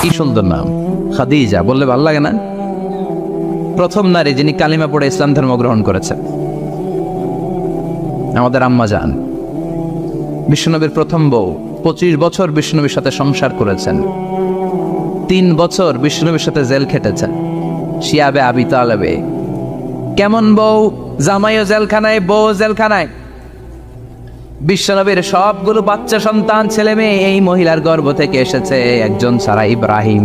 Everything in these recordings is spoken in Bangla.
কি সুন্দর নাম, খাদিজা বললে ভালো লাগে না? প্রথম নারী যিনি কালিমা পড়ে ইসলাম ধর্ম গ্রহণ করেছেন আমাদের আম্মা জান, বিশ্বনবীর প্রথম বউ। 25 বছর বিশ্বনবীর সাথে সংসার করেছেন, 3 বছর বিশ্বনবীর সাথে জেল খেটেছেন শিয়াবে আবি তালেবে। কেমন বউ? জামাইও জেলখানায়, বউ জেলখানায়। বিশ্বনবীর সবগুলো বাচ্চা সন্তান ছেলে মেয়ে এই মহিলার গর্ভ থেকে এসেছে, একজন ছাড়া ইব্রাহিম।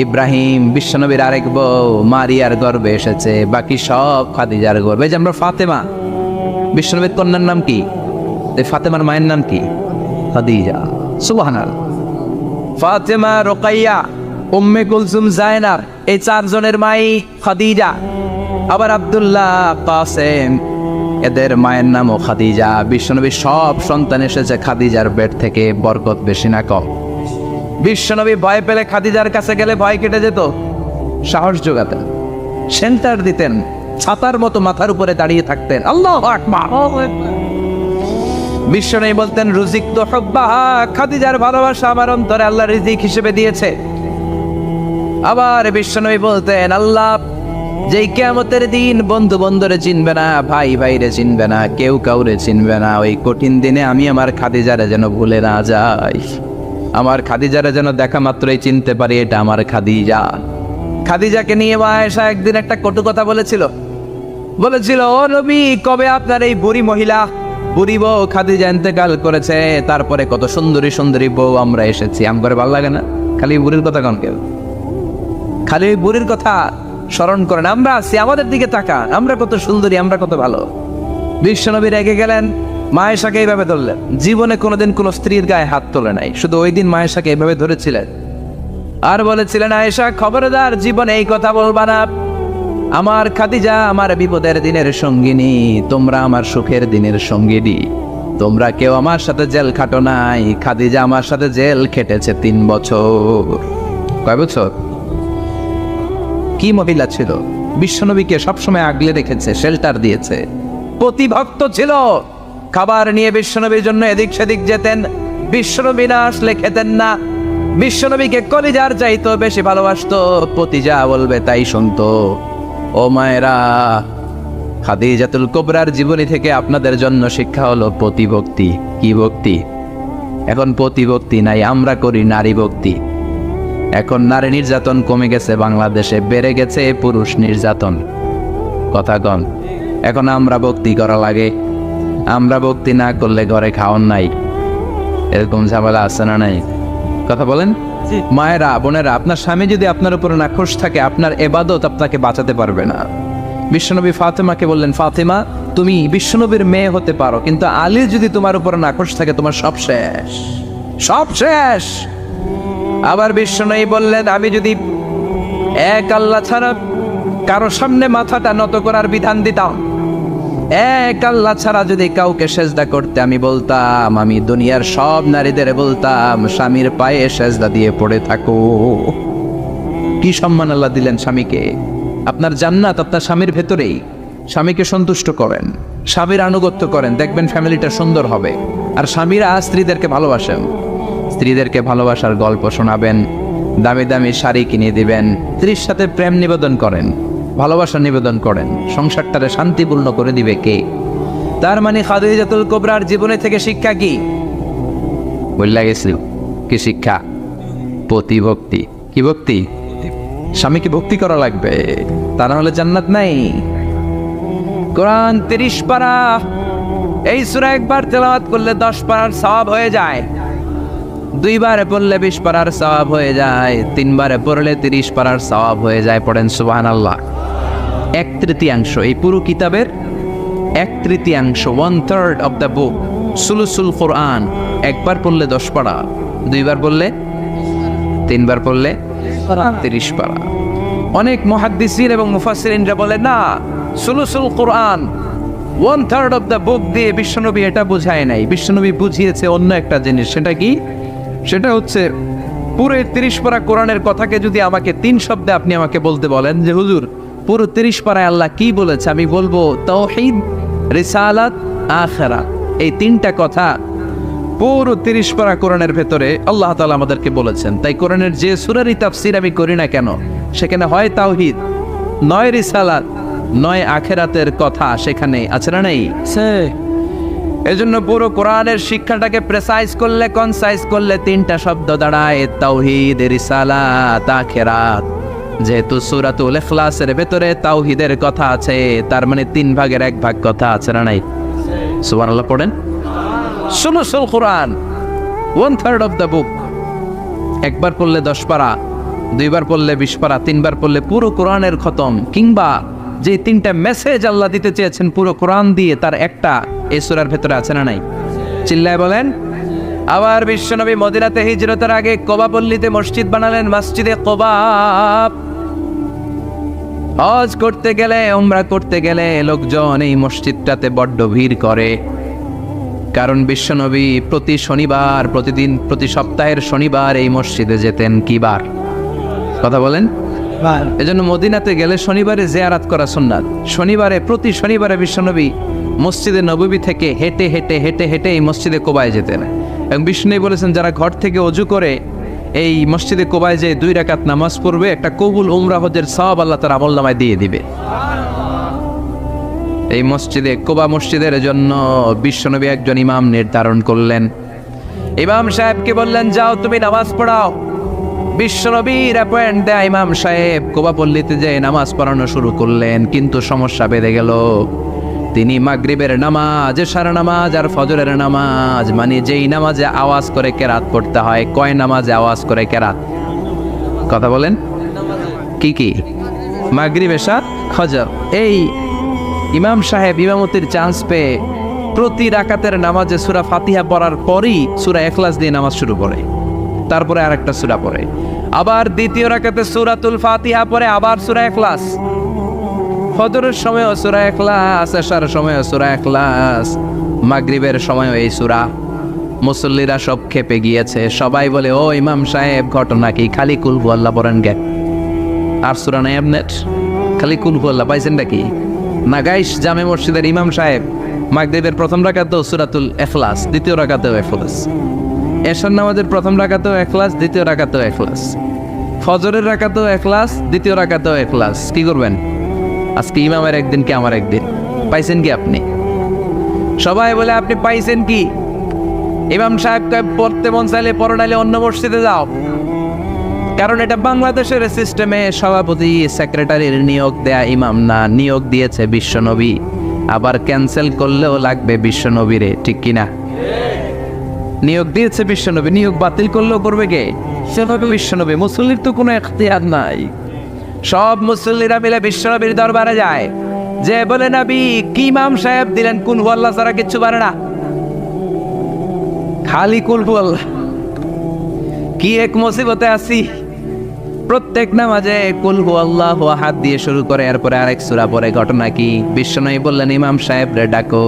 ইব্রাহিম বিশ্বনবীর আরেক বউ মারিয়ার গর্ভে এসেছে, বাকি সব খাদিজার গর্ভে। যে আমরা ফাতেমা, বিশ্বনবীর কন্যার নাম কি? ফাতেমার মায়ের নাম কি? খাদিজা। সুবহানাল্লাহ। ফাতেমা, রোকাইয়া, উম্মে কুলসুম, জায়নাব, এই 4 জনের মাই খাদিজা। আবার আব্দুল্লাহ, কাসেম, এদের মায়ের নামও খাদিজা। বিশ্বনবীর সব সন্তান এসেছে খাদিজার পেট থেকে। বরকত বেশি না কম? বিশ্বনবী ভয় পেলে খাদিজার কাছে গেলে ভয় কেটে যেত, সাহস যোগাতেন, সেন্টার দিতেন, ছাতার মতো মাথার উপরে দাঁড়িয়ে থাকতেন। আল্লাহু আকবার। বিশ্বনবী বলতেন রুজিক তো হুব্বাহা, খাদিজার ভালোবাসা আমার অন্তরে আল্লাহ রিজিক হিসেবে দিয়েছে। আবার বিশ্বনবী বলতেন আল্লাহ যেই কিয়ামতের দিন বন্ধু বন্ধুরে চিনবে না, ভাই ভাইরে চিনবে না, কেউ কাউরে চিনবে না, ওই কঠিন দিনে আমি আমার খাদিজারে যেন ভুলে না যাই, আমার খাদিজারে যেন দেখা মাত্রই চিনতে পারি এটা আমার খাদিজা। খাদিজাকে নিয়ে মা আয়েশা একদিন একটা কটু কথা বলেছিল। ও নবী, কবে আপনার এই বুড়ি মহিলা, বুড়ি বউ খাদিজা ইন্তেকাল করেছে, তারপরে কত সুন্দরী সুন্দরী বউ আমরা এসেছি। আম করে ভালো লাগে না? খালি বুড়ির কথা কন কেউ? খালি ওই বুড়ির কথা স্মরণ করেন। আমরা আছি, আমাদের দিকে তাকান, আমরা কত সুন্দরী, আমরা কত ভালো। বিশ্বনবী রেগে গেলেন, মা আয়েশাকে এইভাবে ধরলেন। জীবনে কোনোদিন কোনো স্ত্রীর গায়ে হাত তোলে নাই, শুধু ওই দিন মা আয়েশাকে এইভাবে ধরেছিলেন আর বলেছিলেন আয়েশা খবরদার জীবনে এই কথা বলবা না, আমার খাদিজা আমার বিপদের দিনের সঙ্গিনী, তোমরা আমার সুখের দিনের সঙ্গিনী, তোমরা কেউ আমার সাথে জেল খাটো নাই। খাদিজা আমার সাথে জেল খেটেছে 3 বছর। কয় বছর? কি মহিলা ছিল! বিশ্বনবীকে সবসময় আগলে রেখেছে, শেল্টার দিয়েছে, প্রতিভক্ত ছিল। খাবার নিয়ে বিশ্বনবীর জন্য এদিক সেদিক যেতেন, বিশ্বনবী না আসলে খেতেন না। বিশ্বনবীকে কলিজার চাইতো বেশি ভালোবাসতো, পতি যা বলবে তাই শুনতো। ও মায়েরা, খাদিজাতুল কুবরার জীবনী থেকে আপনাদের জন্য শিক্ষা হলো প্রতিভক্তি। কি ভক্তি? এখন প্রতিভক্তি নাই, আমরা করি নারী ভক্তি। এখন নারী নির্যাতন কমে গেছে বাংলাদেশে, বেড়ে গেছে পুরুষ নির্যাতন। কথা কন। এখন আমরা ভক্তি করা লাগে, আমরা ভক্তি না করলে ঘরে খাওয়ান নাই, এরকম ঝামেলা আছে না নাই? কথা বলেন। মায়েরা, বোনেরা, আপনার স্বামী যদি আপনার উপরে নাখোশ থাকে, আপনার ইবাদত আপনাকে বাঁচাতে পারবে না। বিশ্বনবী ফাতেমাকে বললেন, ফাতেমা তুমি বিশ্বনবীর মেয়ে হতে পারো, কিন্তু আলী যদি তোমার উপরে নাখোশ থাকে তোমার সব শেষ, সব শেষ। আবার বিশ্বনবী বললেন, আমি যদি এক আল্লাহ ছাড়া কারো সামনে মাথাটা নত করার বিধান দিতাম, এক আল্লাহ ছাড়া যদি কাউকে সেজদা করতে আমি বলতাম, আমি দুনিয়ার সব নারীদের বলতাম স্বামীর পায়ে সেজদা দিয়ে পড়ে থাকো। কি সম্মান আল্লাহ দিলেন স্বামীকে! আপনার জান্নাত আপনার স্বামীর ভেতরেই। স্বামীকে সন্তুষ্ট করেন, স্বামীর আনুগত্য করেন, দেখবেন ফ্যামিলিটা সুন্দর হবে। আর স্বামীরা স্ত্রীদেরকে ভালোবাসেন, স্ত্রীদেরকে ভালোবাসার গল্প শোনাবেন, দামি দামি শাড়ি কিনে দিবেন, স্ত্রীর সাথে প্রেম নিবেদন করেন, ভালোবাসা নিবেদন করেন, সংসারটারে শান্তিপূর্ণ করে দিবে কে? তার মানে খাদিজাতুল কুবরার জীবনে থেকে শিক্ষা কি? বললা গেছিল কি শিক্ষা? প্রতিভক্তি। কি ভক্তি? স্বামীকে ভক্তি করা লাগবে, তা না হলে জান্নাত নাই। কোরআন 30 পারা, এই সূরা একবার তেলাওয়াত করলে 10 পারার সওয়াব হয়ে যায়, 2 বারে পড়লে 20 পারার সওয়াব হয়ে যায়, 3 বারে পড়লে 30 পারার সওয়াব হয়ে যায়। পড়েন সুবহানাল্লাহ। 1/3 এই পুরো কিতাবের 1/3, 1/3 অফ দ্য বুক, সুলুসুল কোরআন। একবার পড়লে 10 পারা, 2 বার পড়লে, 3 বার পড়লে 30 পারা। অনেক মুহাদ্দিসিন এবং মুফাসসিরিনরা বলে না, সুলুসুল কোরআন 1/3 অফ দ্য বুক দিয়ে বিশ্বনবী এটা বুঝায় নাই। বিশ্বনবী বুঝিয়েছে অন্য একটা জিনিস। সেটা কি? সেটা হচ্ছে পুরো 30 পারা কোরআনের কথাকে যদি আমাকে 3 শব্দে আপনি আমাকে বলতে বলেন যে হুজুর পুরো 30 পারায় আল্লাহ কি বলেছে, আমি বলবো তাওহীদ, রিসালাত, আখিরাত। এই 3টা কথা পুরো 30 পারা কোরআনের ভেতরে আল্লাহ তাআলা আমাদেরকে বলেছেন। তাই কোরআনের যে সূরারই তাফসীর আমি করি না কেন, সেখানে হয় তাওহীদ, নয় রিসালাত, নয় আখিরাতের কথা সেখানে আছে না নেই? এজন্য পুরো কোরআনের শিক্ষাটাকে প্রেসাইজ করলে, কনসাইজ করলে 3টা শব্দ দাঁড়ায়, তাওহীদ, রিসালাত, আখিরাত। যেহেতু সূরাতুল ইখলাসের ভেতরে তাওহীদের কথা আছে, তার মানে 3 ভাগের 1 ভাগ কথা আছে না নাই? সুবহানাল্লাহ পড়েন। সুলুসুল কোরআন, 1/3 অফ দ্য বুক। একবার পড়লে 10 পারা, 2বার পড়লে 20 পারা, 3বার পড়লে পুরো কোরআনের খতম। কিংবা যে 3টা মেসেজ আল্লাহ দিতে চেয়েছেন পুরো কোরআন দিয়ে, তার একটা এই সূরার ভেতরে আছে না নাই? চিল্লায় বলেন। আবার বিশ্বনবী মদিনাতে হিজরতের আগে কোবা পল্লীতে মসজিদ বানালেন, মসজিদে কোবা। হজ করতে গেলে, উমরা করতে গেলে লোকজন এই মসজিদটাতে বড্ড ভিড় করে। কারণ বিশ্বনবী প্রতি শনিবার, প্রতি সপ্তাহের শনিবার এই মসজিদে যেতেন। কি বার? কথা বলেন। এজন্য মদিনাতে গেলে শনিবারে জিয়ারত করা সুন্নাত। প্রতি শনিবারে বিশ্বনবী মসজিদে নববী থেকে হেঁটে হেঁটে হেঁটে হেঁটে এই মসজিদে কোবায় যেতেন। এবং বিষ্ণু বলেছেন, যারা ঘর থেকে অজু করে এই মসজিদে কোবায় যে 2 রাকাত নামাজ পড়বে, একটা কবুল উমরা হজের সওয়াব আল্লাহ তার আমলনামায় দিয়ে দিবে। এই মসজিদে কোবা মসজিদের জন্য বিশ্বনবী একজন ইমাম নির্ধারণ করলেন। ইমাম সাহেবকে বললেন, যাও তুমি নামাজ পড়াও। বিশ্বনবীর অ্যাপয়েন্ট দেয়া ইমাম সাহেব কোবা পল্লীতে যে নামাজ পড়ানো শুরু করলেন। কিন্তু সমস্যা বেড়ে গেল। তিনি মাগরিবের নামাজ, এশার নামাজ আর ফজরের নামাজ, মানে যেই নামাজে আওয়াজ করে কেরাত পড়তে হয়, কয় নামাজে আওয়াজ করে কেরাত? কথা বলেন। কি কি? মাগরিব, এশা, ফজর। এই ইমাম সাহেব ইমামতির চান্স পেয়ে প্রতি রাকাতের নামাজে সূরা ফাতিহা পড়ার পরই সূরা ইখলাস দিয়ে নামাজ শুরু করে, তারপরে আরেকটা সূরা পড়ে, আবার দ্বিতীয় রাকাতে সূরাতুল ফাতিহা পড়ে, আবার সূরা ইখলাস। ফজরের সময়ও সূরা ইখলাস, এশার সময়ও সূরা ইখলাস, মাগরিবের সময়ও এই সূরা। মুসল্লিরা সব খেপে গিয়েছে। সবাই বলে, ও ইমাম সাহেব, ঘটনা কি? খালি কুল হুয়াল্লাহ পড়েন কে? আর সূরা নাই আপনার? খালি কুল হুয়াল্লাহ পাইছেন নাকি? না গাইস, জামে মসজিদের ইমাম সাহেব মাগরিবের প্রথম রাকাতেও সূরাতুল ইখলাস, দ্বিতীয় রাকাতেও ইখলাস, এশার নামাজের প্রথম রাকাতেও ইখলাস, দ্বিতীয় রাকাতেও ইখলাস, ফজরের রাকাতেও ইখলাস, দ্বিতীয় রাকাতেও ইখলাস। কি করবেন? আজকে ইমামের একদিন কি আমার একদিন? পাইছেন কি আপনি? সবাই বলে, আপনি পাইছেন কি? ইমাম সাহেব পড়তে মন চাইলে পড়ো, নাইলে অন্য মসজিদে যাও। কারণ এটা বাংলাদেশের সিস্টেমে সভাপতি সেক্রেটারির নিয়োগ দেয়া ইমাম না, নিয়োগ দিয়েছে বিশ্বনবী। আবার ক্যান্সেল করলেও লাগবে বিশ্বনবীরে, ঠিক কিনা? নিয়োগ দিয়েছে বিশ্বনবী, নিয়োগ বাতিল করলেও করবে কে? সেভাবে বিশ্বনবী। মুসল্লির তো কোনো এখতিয়ার নাই। সব মুসল্লিরা মিলে বিশ্বনবীর দরবারে যায়, যে বলে, নবী কি ইমাম সাহেব দিলেন, কুল হুয়াল্লাহ ছাড়া কিচ্ছু পারে না, খালি কুল হুয়াল্লাহ। কি এক মুসিবতে আছি। প্রত্যেক নামাজে কুল হুয়াল্লাহু আহাদ দিয়ে শুরু করে, এরপরে আরেক সূরা পড়ে। ঘটনা কি? বিশ্বনবী বললেন, ইমাম সাহেব রে ডাকো।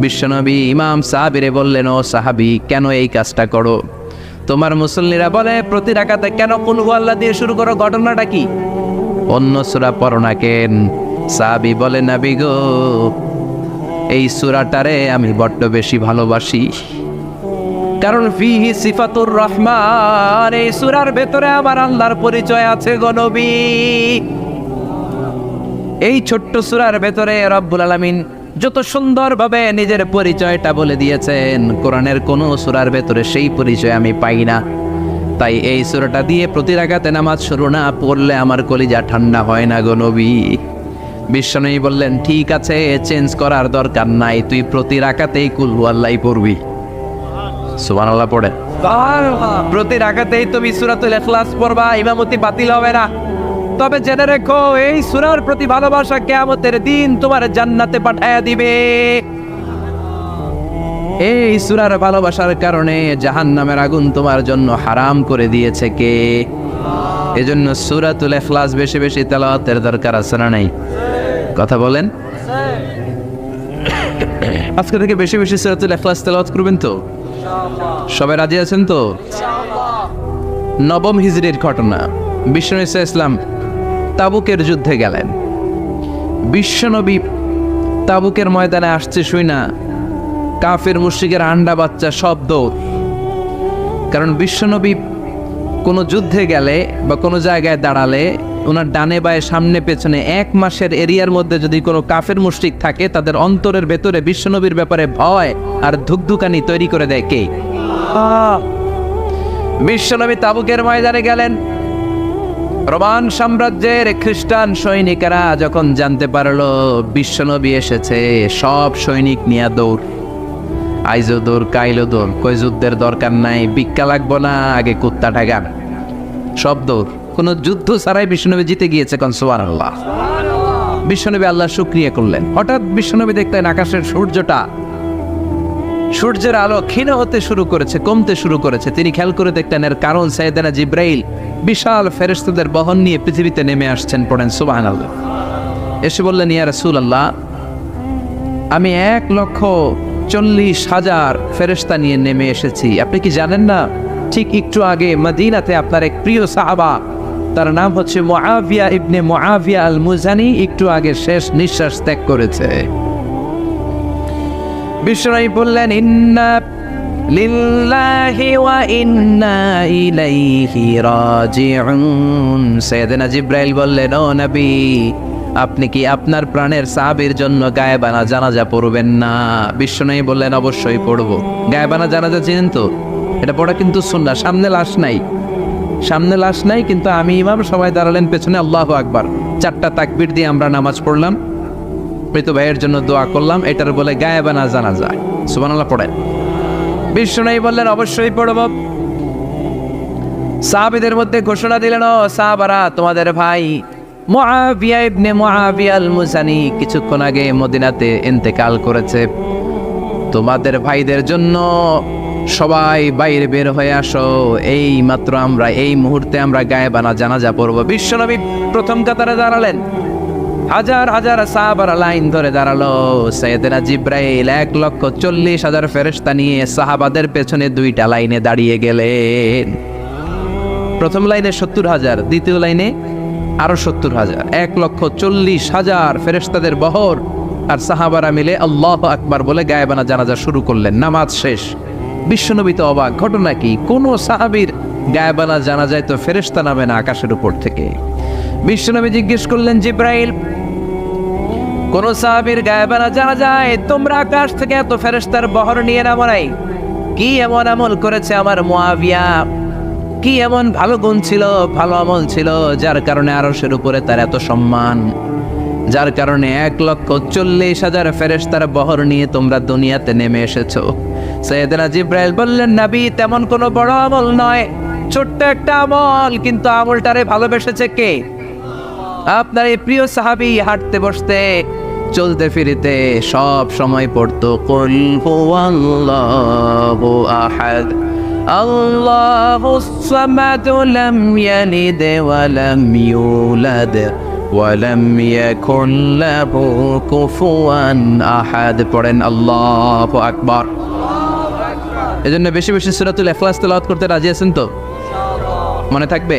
বিশ্বনবী ইমাম সাহাবীরে বললেন, ও সাহাবী, কেন এই কাজটা করো? তোমার মুসল্লিরা বলে প্রতি রাকাতে কেন কুল হুয়াল্লাহ দিয়ে শুরু করো, ঘটনাটা কি? অন্য সূরা পড়ো না কেন? সাহাবী বলে, নবী গো, এই সূরাটারে আমি বড্ড বেশি ভালোবাসি। কারণ ফিহি সিফাতুর রহমান, এই সূরার ভেতরে আমার আল্লাহর পরিচয় আছে গো নবী। এই ছোট্ট সূরার ভেতরে রব্বুল আলামিন যত সুন্দরভাবে নিজের পরিচয়টা বলে দিয়েছেন, কোরআনের কোন সূরার ভেতরে সেই পরিচয় আমি পাই না। তাই এই সূরাটা দিয়ে প্রতি রাকাতে নামাজ শুরু না পড়লে আমার কলিজা ঠান্ডা হয় না গো নবী। বিশ্বনবী বললেন, ঠিক আছে, চেঞ্জ করার দরকার নাই, তুই প্রতি রাকাতেই কুল হুয়াল্লাহ পড়বি। সুবহানাল্লাহ পড়ে। প্রতি রাকাতেই তুমি সূরাতুল ইখলাস পড়বা, ইমামতি বাতিল হবে না। তবে জেনে রেখো, এই সূরার প্রতি ভালোবাসা কিয়ামতের দিন তোমার জান্নাতে পাঠায়া দিবে। এই সূরার ভালোবাসার কারণে জাহান্নামের আগুন তোমার জন্য হারাম করে দিয়েছে কে? এজন্য সূরাতুল ইখলাস বেশি বেশি তেলাওয়াতের দরকার আছে না নাই? কথা বলেন। আজকে থেকে বেশি বেশি সূরাতুল ইখলাস তেলাওয়াত করবেন তো? সবাই রাজি আছেন তো? নবম হিজরির ঘটনা। বিশ্বনবী ইসলাম তাবুকের যুদ্ধে গেলেন। বিশ্বনবী তাবুকের ময়দানে আসছে শুই না কাফের মুশরিকের আন্ডা বাচ্চা সব দৌড়। কারণ বিশ্বনবী কোনো যুদ্ধে গেলে বা কোনো জায়গায় দাঁড়ালে ওনার ডানে বায়ে সামনে পেছনে 1 মাসের এরিয়ার মধ্যে যদি কোনো কাফের মুশরিক থাকে, তাদের অন্তরের ভেতরে বিশ্বনবীর ব্যাপারে ভয় আর ধুকধুকানি তৈরি করে দেয় কে? বিশ্বনবী তাবুকের ময়দানে গেলেন। রোমান সাম্রাজ্যের খ্রিস্টান সৈনিকেরা যখন জানতে পারলো বিশ্বনবী এসেছে, সব সৈনিক নিয়ে দৌড়। আইজো দৌড়, কাইলো দৌড়, কই যুদ্ধের দরকার নাই, ভিক্ষা লাগবো না, আগে কুত্তা ঠাগান, সব দৌড়। কোন যুদ্ধ ছাড়াই বিশ্বনবী জিতে গিয়েছে। কোন সুবহানাল্লাহ। বিশ্বনবী আল্লাহ শুকরিয়া করলেন। হঠাৎ বিশ্বনবী দেখলেন আকাশের সূর্যের আলো ক্ষীণ হতে শুরু করেছে, কমতে শুরু করেছে। তিনি খেয়াল করে দেখলেন এর কারণ সাইয়েদনা জিব্রাইল বিশাল ফেরেশতাদের বহন নিয়ে পৃথিবীতে নেমে আসছেন। পড়েন সুবহানাল্লাহ। এসে বললেন, ইয়া রাসূলুল্লাহ, আমি 1,40,000 ফেরেশতা নিয়ে নেমে এসেছি। আপনি কি জানেন না, ঠিক একটু আগে মদিনাতে আপনার এক প্রিয় সাহাবা, তার নাম হচ্ছে মুআবিয়া ইবনে মুআবিয়া আল মুজানি, একটু আগে শেষ নিঃশ্বাস ত্যাগ করেছে। বিশ্বনবী বললেন, ইন্না লিল্লাহি ওয়া ইন্না ইলাইহি রাজিউন। সাইয়েদনা জিব্রাইল বললেন, ও নবী, আপনি কি আপনার প্রাণের সাহাবীর জন্য গায়েবানা জানাজা পড়বেন না? বিশ্বনবী বললেন, অবশ্যই পড়ব। গায়েবানা জানাজা চিনেন তো? এটা পড়া কিন্তু সুন্নাহ। সামনে লাশ নাই, কিন্তু আমি ইমাম, সবাই দাঁড়ালেন পেছনে, আল্লাহু আকবার, 4টা তাকবীর দিয়ে আমরা নামাজ পড়লাম, মৃত ভাইয়ের জন্য দোয়া করলাম, এটার বলে গায়েবানা জানাজা। সুবহানাল্লাহ পড়েন। বিশ্বনবী বললেন, অবশ্যই পড়ব। সাহাবীদের মধ্যে ঘোষণা দিলেন, ও সাহাবারা, তোমাদের ভাই মুআবিয়া ইবনে মুআবিয়া আল মুজানি কিছুক্ষণ আগে মদিনাতে ইন্তেকাল করেছে। তোমাদের ভাইদের জন্য সবাই বাইরে বের হয়ে আসো, এই মাত্র আমরা এই মুহূর্তে আমরা গায়েবানা জানাজা পড়ব। বিশ্বনবী প্রথম কাতারে দাঁড়ালেন, হাজার হাজার সাহাবারা লাইন ধরে দাঁড়ালো। সাইয়েদনা জিব্রাইল 1,40,000 ফেরেশতা নিয়ে সাহাবাদের পেছনে 2টা লাইনে দাঁড়িয়ে গেলেন। প্রথম লাইনে 70,000, দ্বিতীয় লাইনে আরো 70,000, 1,40,000 ফেরেশতাদের বহর। আর সাহাবারা মিলে আল্লাহু আকবার বলে গায়েবানা জানাজা শুরু করলেন। নামাজ শেষ। বিশ্বনবী তো অবাক, ঘটনা কি? কোন সাহাবীর গায়েবানা জানাজায় তো ফেরেশতা নামে না আকাশের উপর থেকে। বিশ্বনবী জিজ্ঞেস করলেন, জিব্রাইল, কোন সাহাবীর গায়েবানা জানাজায় তোমরা আকাশ থেকে এত ফেরেশতার বহর নিয়ে নামো নাই? কি এমন আমল করেছে আমার মুআবিয়া? কি এমন ভালো গুণ ছিল, ভালো আমল ছিল, যার কারণে আরশের উপরে তার এত সম্মান, যার কারণে 1,40,000 ফেরেশতার বহর নিয়ে তোমরা দুনিয়াতে নেমে এসেছো? সাইয়েদনা জিব্রাইল বললেন, নবী, তেমন কোনো বড় আমল নয়, ছোট্ট একটা আমল, কিন্তু আমলটারে ভালোবেসেছে কে? আপনার এই প্রিয় সাহাবী হাঁটতে বসতে চলতে ফিরিতে সব সময় পড়তো, কুল হুয়াল্লাহু আহাদ, আল্লাহুস সামাদ, লাম ইয়ালিদ ওয়া লাম ইউলাদ ওয়া লাম ইয়াকুল লাহু কুফুয়ান আহাদ। পড়েন আল্লাহু আকবার। এজন্য বেশি বেশি সূরাতুল ইখলাস তেলাওয়াত করতে রাজি আছেন তো? মনে থাকবে?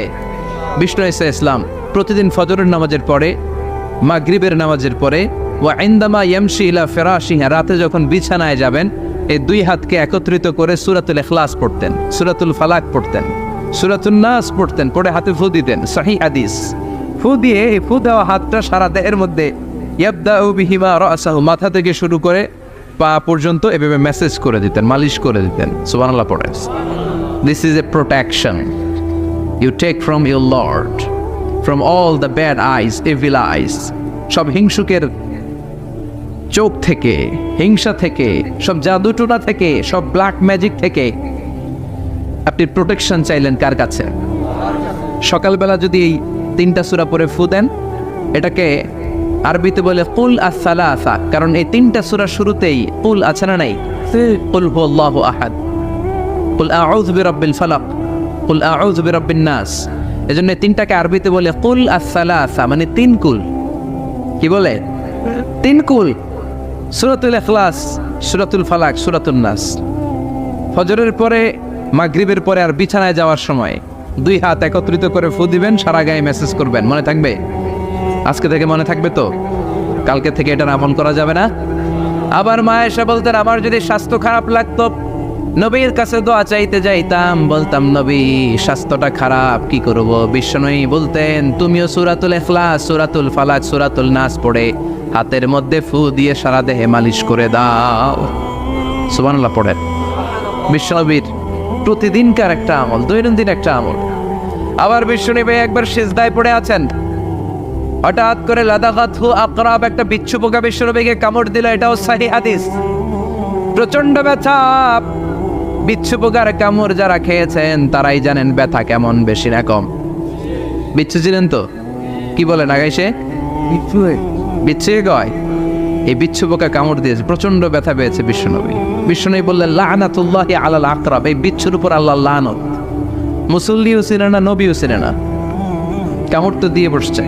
বিষ্ণু ঈসা ইসলাম প্রতিদিন ফজরের নামাজের পরে, মাগরিবের নামাজের পরে, ওয়া ইনদামা ইয়ামশি ইলা ফিরাশিহি, রাতে যখন বিছানায় যাবেন, এই 2 হাতকে একত্রিত করে সূরাতুল ইখলাস পড়তেন, সূরাতুল ফালাক পড়তেন, সূরাতুন নাস পড়তেন, পড়ে হাতে ফু দিতেন। সহিহ হাদিস। ফু দিয়ে এই ফু দেওয়া হাতটা সারা দেহের মধ্যে ইয়াবদাউ বিহিমা রাসাহু, মাথা থেকে শুরু করে পা পর্যন্ত এভাবে মেসেজ করে দিতেন, মালিশ করে দিতেন। সুবহানাল্লাহ পড়েন। This is a protection you take from your lord, from all the bad eyes, evil eyes, সব হিংসুকের চোখ থেকে, হিংসা থেকে, সব জাদুটোনা থেকে, সব ব্ল্যাক ম্যাজিক থেকে আপনি প্রোটেকশন চাইলেন কার কাছে? সকালবেলা যদি এই 3টা সূরা পড়ে ফু দেন, এটাকে আরবিতে বলে কুল আস-সালাসা, কারণ এই 3টা সূরা শুরুতেই কুল আছে না নাই? কুল হুয়াল্লাহু আহাদ, কুল আউযু বিরাব্বিল ফালাক, কুল আউযু বিরাব্বিন নাস। এজন্য 3টাকে আরবিতে বলে কুল আস-সালাসা, মানে 3 কুল। কি বলে? 3 কুল। সূরাতুল ইখলাস, সূরাতুল ফালাক, সূরাতুন নাস। ফজরের পরে, মাগরিবের পরে আর বিছানায় যাওয়ার সময় 2 হাত একত্রিত করে ফু দিবেন, সারা গায়ে মেসেজ করবেন। মনে থাকবে? আজকে থেকে মনে থাকবে তো? কালকে থেকে এটা আমল করা যাবে না? আবার মা এসে বলতেন আমার যদি স্বাস্থ্য খারাপ লাগতো নবীর কাছে দোয়া চাইতে যাইতাম, বলতাম নবী স্বাস্থ্যটা খারাপ কি করব? বিশ্বনবী বলতেন তুমিও সূরাতুল ইখলাস, সূরাতুল ফালাক, সূরাতুল নাস পড়ে হাতের মধ্যে ফু দিয়ে সারা দেহে মালিশ করে দাও। সুবহানাল্লাহ পড়েন। বিশ্বনবীর প্রতিদিনকার একটা আমল, দৈনন্দিন একটা আমল। আবার বিশ্বনবী একবার সিজদায় পড়ে আছেন, হঠাৎ করে লাদাগাতহু আকরাব, একটা বিচ্ছু পোকা বিশ্বনবীকে কামড় দিল। এটাও সহিহ হাদিস। প্রচন্ড ব্যথা। বিচ্ছু পোকার কামড় যারা খেয়েছেন তারাই জানেন ব্যথা কেমন, বেশি না কম। বিচ্ছু ছিলেন তো? কি বলেন আগাইছে? বিচ্ছু কয় এই বিচ্ছু পোকা কামড় দিয়েছে, প্রচন্ড ব্যথা পেয়েছে বিশ্বনবী। বিশ্বনবী বললেন লাআনাতুল্লাহি আলাল আকরাব, এই বিচ্ছুর উপর আল্লাহর লানত। মুসল্লিও ছিলেন না, নবীও ছিলেন না, কামড় তো দিয়ে বসছে।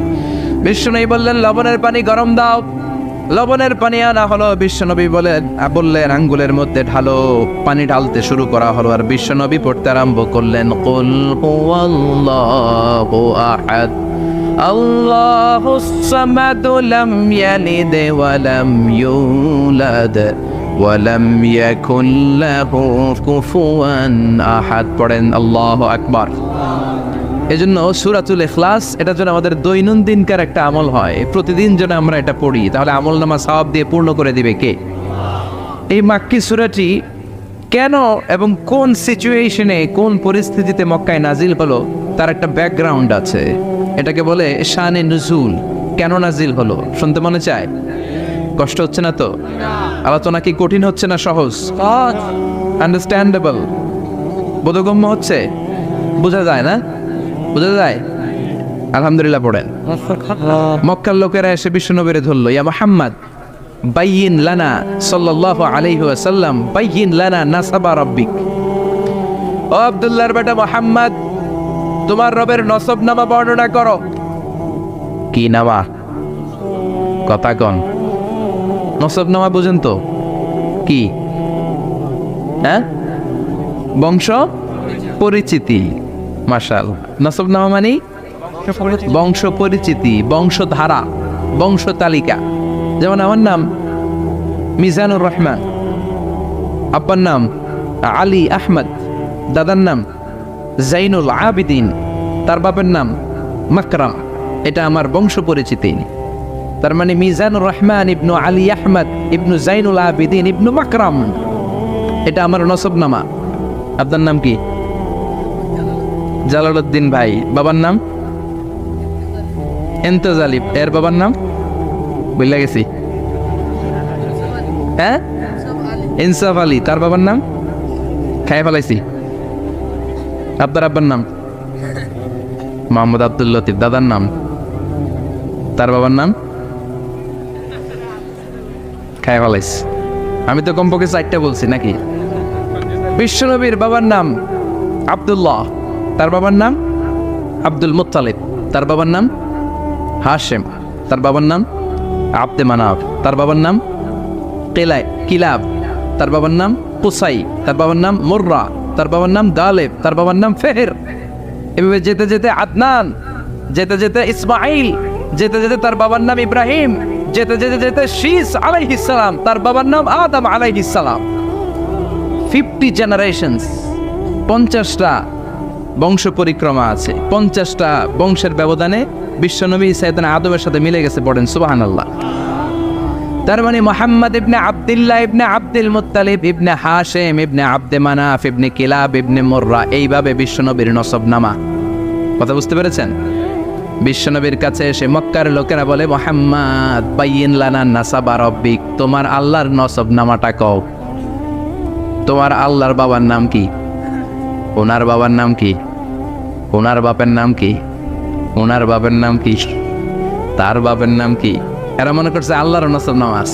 বিশ্বনবী বললেন লবণের পানি গরম দাও। লবণের পানি আনা হলো। বিশ্বনবী বললেন আঙ্গুলের মধ্যে ঢালো। পানি ঢালতে শুরু করা হলো, আর বিশ্বনবী পড়তে আরম্ভ করলেন কুল হুয়াল্লাহু আহাদ আল্লাহুস সামাদ লাম ইয়ালিদ ওয়া লাম ইউলাদ ওয়া লাম ইয়াকুল লাহু কুফুয়ান আহাদ। পড়েন আল্লাহু আকবার। এজন্য সূরাতুল ইখলাস এটা যেন আমাদের দৈনন্দিনকার একটা আমল হয়, প্রতিদিন যেন আমরা এটা পড়ি, তাহলে আমলনামা সওয়াব দিয়ে পূর্ণ করে দিবে কে? এই মাক্কি সূরাটি কেন এবং কোন সিচুয়েশনে, কোন পরিস্থিতিতে মক্কায় নাজিল হলো তার একটা ব্যাকগ্রাউন্ড আছে। এটাকে বলে শানে নুজুল। কেন নাজিল হলো শুনতে মনে চায়? কষ্ট হচ্ছে না তো? আলোচনা কি কঠিন হচ্ছে না সহজ? আন্ডারস্ট্যান্ডেবল, বোধগম্য হচ্ছে? বোঝা যায় না? বোঝা যায়? আলহামদুলিল্লাহ পড়েন। মক্কার লোকেরা এসে বিশ্বনবীরে ধরলো, ইয়া মুহাম্মদ বাইয়িন লানা সাল্লাল্লাহু আলাইহি ওয়াসাল্লাম বাইয়িন লানা নাসাবা রাব্বিক। ও আব্দুল্লাহর বেটা মুহাম্মদ, তোমার রবের নসব নামা বর্ণনা করো। কি নামা? কথা কন। নসব নামা বুঝেন তো কি? হ্যাঁ, বংশ পরিচিতি। মাশাআল্লাহ। নসব নামা মানে বংশ পরিচিতি, বংশধারা, বংশ তালিকা। যেমন আমার নাম মিজানুর রহমান, আব্বার নাম আলী আহমদ, দাদার নাম জাইনুল আবিদিন, তার বাপের নাম মাকরাম। এটা আমার বংশ পরিচিতি। তার মানে মিজানুর রহমান ইবনু আলী আহমদ ইবনু জাইনুল আবিদিন ইবনু মাকরাম, এটা আমার নসব নামা। আপনার নাম কি? জালালউদ্দিন ভাই। বাবার নাম এন্তেজালিব। এর বাবার নাম বলে গেছি, হ্যাঁ, ইনসাফ আলী। তার বাবার নাম খাই ফেলাইছি। আপনার আব্বার নাম মোহাম্মদ আব্দুল লতিফ। দাদার নাম, তার বাবার নাম খাই ফেলাইছি। আমি তো কমপক্ষে 4টা বলছি নাকি? বিশ্বনবীর বাবার নাম আব্দুল্লাহ, তার বাবার নাম আব্দুল মুত্তালিব, তার বাবার নাম হাশেম, তার বাবার নাম আব্দে মানাফ, তার বাবার নাম কিলাব, তার বাবার নাম কুসাই, তার বাবার নাম মুররা, তার বাবার নাম গালেব, তার বাবার নাম ফেহের। এভাবে যেতে যেতে আদনান, যেতে যেতে ইসমাইল, যেতে যেতে তার বাবার নাম ইব্রাহিম, যেতে যেতে যেতে শীস আলাইহিস সালাম, তার বাবার নাম আদম আলাইহিস সালাম। 50 জেনারেশনস, 50টা বংশ পরিক্রমা আছে। 50টা বংশের ব্যবধানে বিশ্বনবী সাইয়েদনা আদমের সাথে মিলে গেছে। পড়েন সুবহানাল্লাহ। তার মানে মুহাম্মদ ইবনে আব্দুল্লাহ ইবনে আব্দুল মুত্তালিব ইবনে হাশেম ইবনে আব্দে মানাফ ইবনে কিলাব ইবনে মুররা, এইভাবে বিশ্বনবীর নসব নামা। কথা বুঝতে পেরেছেন? বিশ্বনবীর কাছে এসে মক্কার লোকেরা বলে মুহাম্মদ বাইয়িন লানা নাসাবা রাব্বিক, তোমার আল্লাহর নসব নামাটা কও। তোমার আল্লাহর বাবার নাম কি? ওনার বাবার নাম কি? ওনার বাপের নাম কি? ওনার বাপের নাম কি? তার বাপের নাম কি? এরা মনে করছে আল্লাহর নসব নামাজ।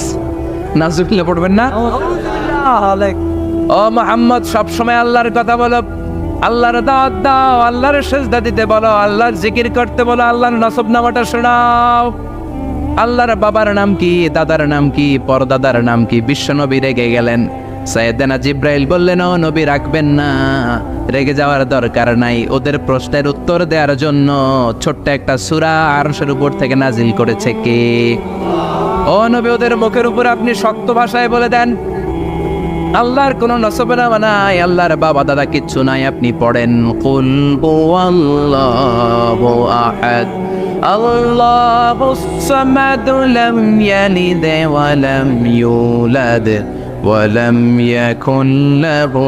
নাজুকিল্লাহ পড়বেন না? ও মুহাম্মদ, সবসময় আল্লাহর কথা বলো, আল্লাহর দাওয়াত দাও, আল্লাহর সিজদা দিতে বলো, আল্লাহর জিকির করতে বলো, আল্লাহর নসব নামাটা শোনাও। আল্লাহর বাবার নাম কি? দাদার নাম কি? পরদাদার নাম কি? বিশ্বনবী রেগে গেলেন। সাইয়েদনা জিব্রাইল বললেন, ও নবী রাখবেন না, রেগে যাওয়ার দরকার নাই। ওদের প্রশ্নের উত্তর দেওয়ার জন্য ছোট্ট একটা সূরা আরশের উপর থেকে নাজিল করেছে কে? ও নবী ওদের মুখের উপর আপনি শক্ত ভাষায় বলে দেন আল্লাহর কোনো নসবনামা নাই, আল্লাহর বাবা দাদা কিচ্ছু নাই, আপনি পড়েন কুল হুয়াল্লাহু আহাদ আল্লাহুস সামাদ লাম ইয়ালিদ ওয়া লাম ইউলাদ ওয়া লাম ইয়াকুন লাহু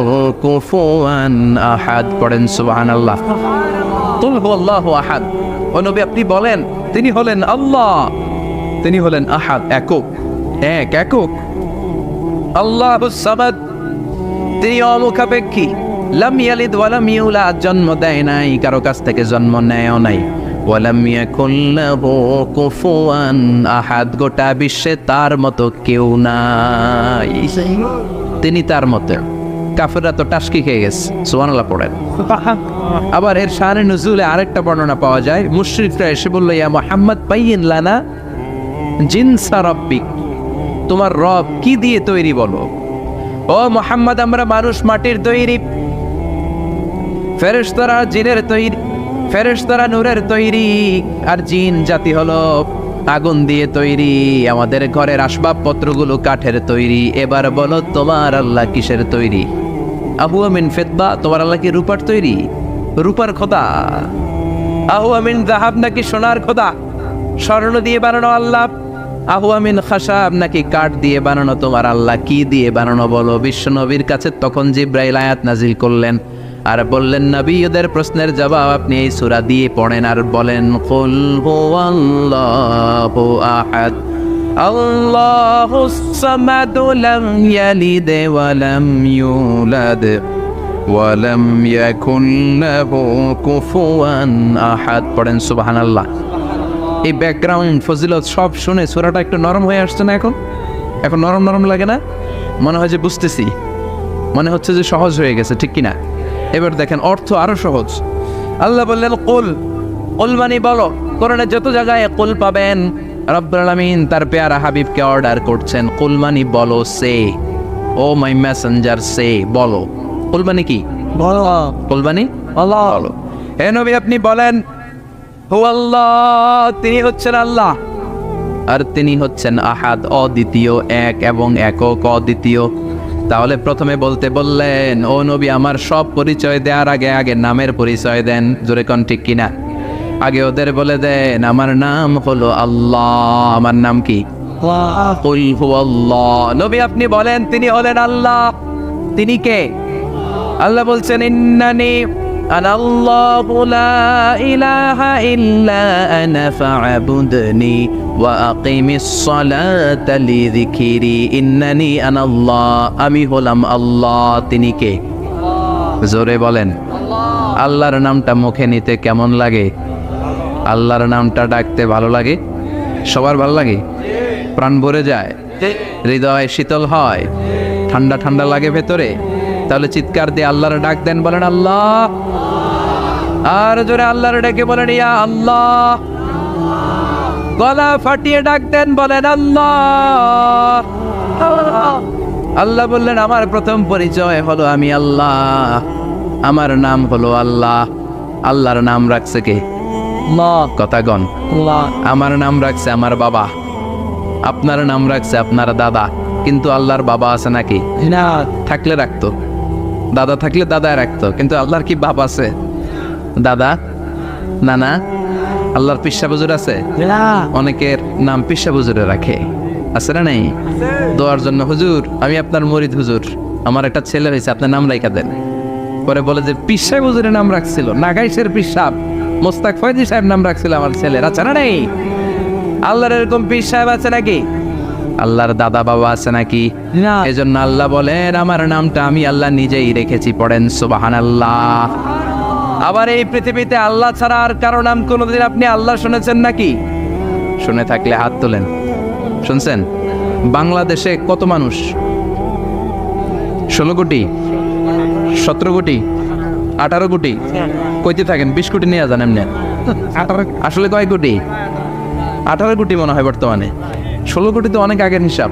কুফুয়ান আহাদ। পড়েন সুবহানাল্লাহ। কুল হুয়াল্লাহু আহাদ। ও নবী আপনি বলেন তিনি হলেন আল্লাহ, তিনি হলেন আহাদ, একক, একক। আল্লাহুস সামাদ, তিনি অমুখাপেক্ষী, লাম ইয়ালিদ ওয়া লাম ইউলাদ, জন্ম দেয় নাই, কারো কাছ থেকে জন্ম নেয়ও নাই, ওয়া লাম ইয়াকুল লাহু কুফুয়ান আহাদ, গোটা বিশ্বে তার মতো কেউ নাই, তিনি তার মতো। কাফেররা তো টাসকি খেয়ে গেছে, সুবহানাল্লাহ পড়েন। আবার এর শানে নুজুলে আরেকটা বর্ণনা পাওয়া যায়, মুশরিকরা এসে বলল ইয়া মুহাম্মদ বাইয়িন লানা জিনসা রাব্বিক, তোমার রব কি দিয়ে তৈরি বলো। ও মুহাম্মদ আমরা মানুষ মাটির তৈরি, ফেরেশতারা জিনের তৈরি, ফেরেশতারা নূরের তৈরি, আর জিন জাতি হলো আগুন দিয়ে তৈরি, আমাদের ঘরের আসবাবপত্রগুলো কাঠের তৈরি। এবার বলো তোমার আল্লাহ কিসের তৈরি? আহুয়া মিন ফিদ্দা, তোমার আল্লাহ কি রূপার তৈরি? রূপার খোদা? আহুয়া মিন যাহাব, নাকি সোনার খোদা, স্বর্ণ দিয়ে বানানো আল্লাহ? আহুয়া মিন খাশাব, নাকি কাঠ দিয়ে বানানো তোমার আল্লাহ? কি দিয়ে বানানো বলো? বিশ্ব নবীর কাছে তখন জিব্রাইল আয়াত নাজিল করলেন আর বললেন নবী ওদের প্রশ্নের জবাব আপনি এই সূরা দিয়ে পড়েন আর বলেন কুল হুয়াল্লাহু আহাদ আল্লাহুস সামাদ লাম ইয়ালিদ ওয়া লাম ইউলাদ ওয়া লাম ইয়াকুন লাহু কুফুয়ান আহাদ। পড়েন সুবহানাল্লাহ। এই ব্যাকগ্রাউন্ড ফজিলত সব শুনে সূরাটা একটু নরম হয়ে আসছে না? এখন নরম নরম লাগে না? মনে হয় যে বুঝতেছি, মনে হচ্ছে যে সহজ হয়ে গেছে, ঠিক কিনা? এবার দেখেন অর্থ আরো সহজ। আল্লাহ বললেন কুল, কুল মানে বলো। কোরআনে যত জায়গায় কুল পাবেন রব্বুল আলামিন তার পেয়ারা হাবিবকে অর্ডার করছেন, কুল মানে বলো, সে, ও মাই মেসেঞ্জার সে, বলো। কুল মানে কি? বলো। কুল মানে আল্লাহ, বলো। হে নবী আপনি বলেন হুয়াল্লাহ, তিনি হচ্ছেন আল্লাহ, আর তিনি হচ্ছেন আহাদ, অদ্বিতীয়, এক এবং একক, অদ্বিতীয়। তাহলে প্রথমে বলতে বললেন ও নবী আমার সব পরিচয় দেওয়ার আগে আগে নামের পরিচয় দেন, জোরে কোন ঠিক কিনা? আগে ওদের বলে দেন আমার নাম হলো আল্লাহ। আমার নাম কি? কুল হুয়াল্লাহ। নবী আপনি বলেন তিনি হলেন আল্লাহ। তিনি কে? আল্লাহ বলছেন ইন্নানি আনাল্লাহু লা ইলাহা ইল্লা আনা ফা'বুদনি ওয়া আকিমিস সালাতা লিযিকরি। ইন্নানি আনাল্লাহ, আমি হলাম আল্লাহ। তিনি কে? জোরে বলেন। আল্লাহর নামটা মুখে নিতে কেমন লাগে? আল্লাহর নামটা ডাকতে ভালো লাগে? সবার ভালো লাগে? প্রাণ ভরে যায়, হৃদয় শীতল হয়, ঠান্ডা ঠান্ডা লাগে ভেতরে। তাহলে চিৎকার দিয়ে আল্লাহর ডাক দেন, বলেন আল্লাহ। আর জোরে আল্লাহর ডেকে বলেন ইয়া আল্লাহ। গলা ফাটিয়ে ডাক দেন, বলেন আল্লাহ। আল্লাহ বললেন আমার প্রথম পরিচয় হলো আমি আল্লাহ, আমার নাম হলো আল্লাহ। আল্লাহর নাম রাখছে কে? কথা গণ। আমার নাম রাখছে আমার বাবা, আপনার নাম রাখছে আপনার দাদা। কিন্তু আল্লাহর বাবা আছে নাকি? না। থাকলে রাখতো, দাদা থাকলে দাদায় রাখতো। কিন্তু আল্লাহর কি বাপ আছে? দাদা, নানা? আল্লাহর পিসা বুজুর আছে? অনেকের নাম পিসা বুজুরে রাখে, আছে না নাই? দোয়ার জন্য হুজুর আমি আপনার মরিদ হুজুর, আমার একটা ছেলে হয়েছে, আপনার নাম রাখা দেন। পরে বলে যে পিসা বুজুরের নাম রাখছিল, নাগাইশের পিসাব মোস্তাক ফয়জি সাহেব নাম রাখছিল আমার ছেলের, আছে না নাই? আল্লাহর এরকম পীর সাহেব আছে নাকি? আল্লাহর দাদা বাবা আছে নাকি? এজন্য আল্লাহ বলেন আমার নামটা আমি আল্লাহ নিজেই রেখেছি। পড়েন সুবহানাল্লাহ। আবার এই পৃথিবীতে আল্লাহ ছাড়া আর কারো নাম কোনোদিন আপনি আল্লাহ শুনেছেন নাকি? শুনে থাকলে হাত তোলেন। শুনছেন? বাংলাদেশে কত মানুষ? 16 কোটি, 17 কোটি, 18 কোটি? কইতে থাকেন 20 কোটি নিয়ে যান এমনি। আসলে কয় কোটি? 18 কোটি মনে হয় বর্তমানে। 16 কোটি তো অনেক আগের হিসাব।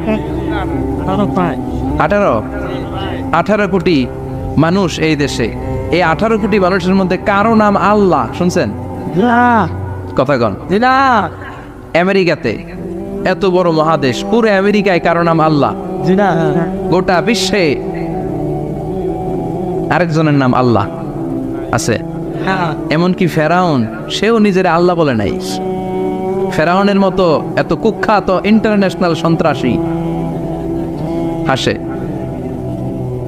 18 কোটি মানুষ এই দেশে। এই 18 কোটি মানুষের মধ্যে কারো নাম আল্লাহ শুনছেন? কথা কন। আমেরিকাতে এত বড় মহাদেশ, পুরো আমেরিকায় কারো নাম আল্লাহ, গোটা বিশ্বে আরেকজনের নাম আল্লাহ আছে। এমনকি ফেরাউন, সেও নিজের আল্লাহ বলে নাই। ফেরাউনের মতো এত কুখ্যাত ইন্টারন্যাশনাল সন্ত্রাসী হাসে।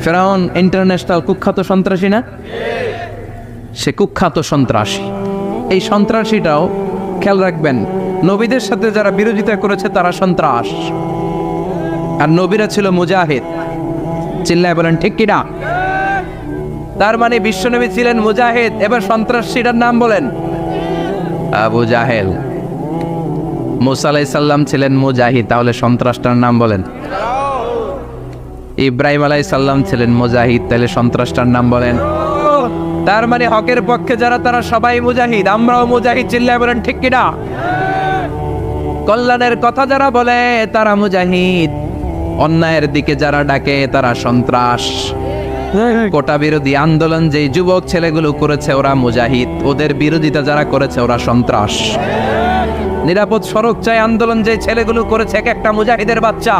ফেরাউন ইন্টারন্যাশনাল কুখ্যাত সন্ত্রাসী না? সে কুখ্যাত সন্ত্রাসী। এই সন্ত্রাসীটাও খেয়াল রাখবেন, নবীদের সাথে যারা বিরোধিতা করেছে তারা সন্ত্রাস, আর নবীরা ছিল মুজাহিদ। চিল্লায় বলেন ঠিক কিনা? তার মানে বিশ্বনবী ছিলেন মুজাহিদ। এবার সন্ত্রাসীটার নাম বলেন আবু জাহেল। মুসা আলাইহিস সালাম ছিলেন মুজাহিদ, তাহলে সন্ত্রাসটার নাম বলেন। ইব্রাহিম আলাইহিস সালাম ছিলেন মুজাহিদ, তাহলে সন্ত্রাসটার নাম বলেন। তার মানে হকের পক্ষে যারা তারা সবাই মুজাহিদ, আমরাও মুজাহিদ। চিল্লায় বলেন ঠিক কিনা? কল্যাণের কথা যারা বলে তারা মুজাহিদ, অন্যায়ের দিকে যারা ডাকে তারা সন্ত্রাস। কোটা বিরোধী আন্দোলন যেই যুবক ছেলেগুলো করেছে ওরা মুজাহিদ, ওদের বিরোধিতা যারা করেছে ওরা সন্ত্রাস। নিরাপদ সড়ক চাই আন্দোলন যে ছেলেগুলো করেছে এক একটা মুজাহিদের বাচ্চা,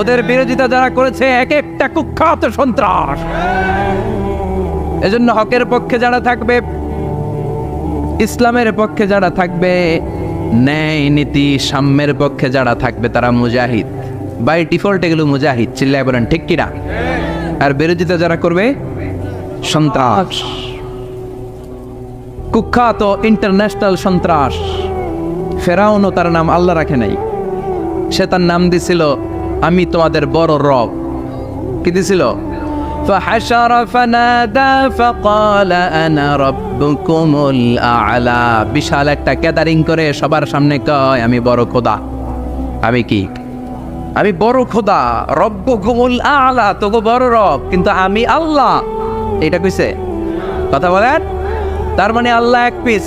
ওদের বিরোধিতা যারা করেছে এক একটা কুখ্যাত সন্ত্রাস। এজন্য হকের পক্ষে যারা থাকবে, ইসলামের পক্ষে যারা থাকবে, ন্যায় নীতি সাম্যের পক্ষে যারা থাকবে তারা মুজাহিদ। বাই ডিফল্ট এগুলো মুজাহিদ। চিল্লায় বলেন ঠিক কিনা? আর বিরোধিতা যারা করবে সন্ত্রাস, কুখ্যাত ইন্টারন্যাশনাল সন্ত্রাস। ফেরাউনও তার নাম আল্লাহ রাখে নাই, সে তার নাম দিছিল আমি তোমাদের বড় রব। কি দিছিল? فحشر فنادى فقال انا ربكم الاعلى। বিশাল একটা গ্যাদারিং করে সবার সামনে কয় আমি বড় খোদা। আমি কি? আমি বড় খোদা, রব্বুকুমুল আ'লা, তোগো বড় রব, কিন্তু আমি আল্লাহ। এটা কইছে? কথা বলেন। তার মানে আল্লাহ এক পিস,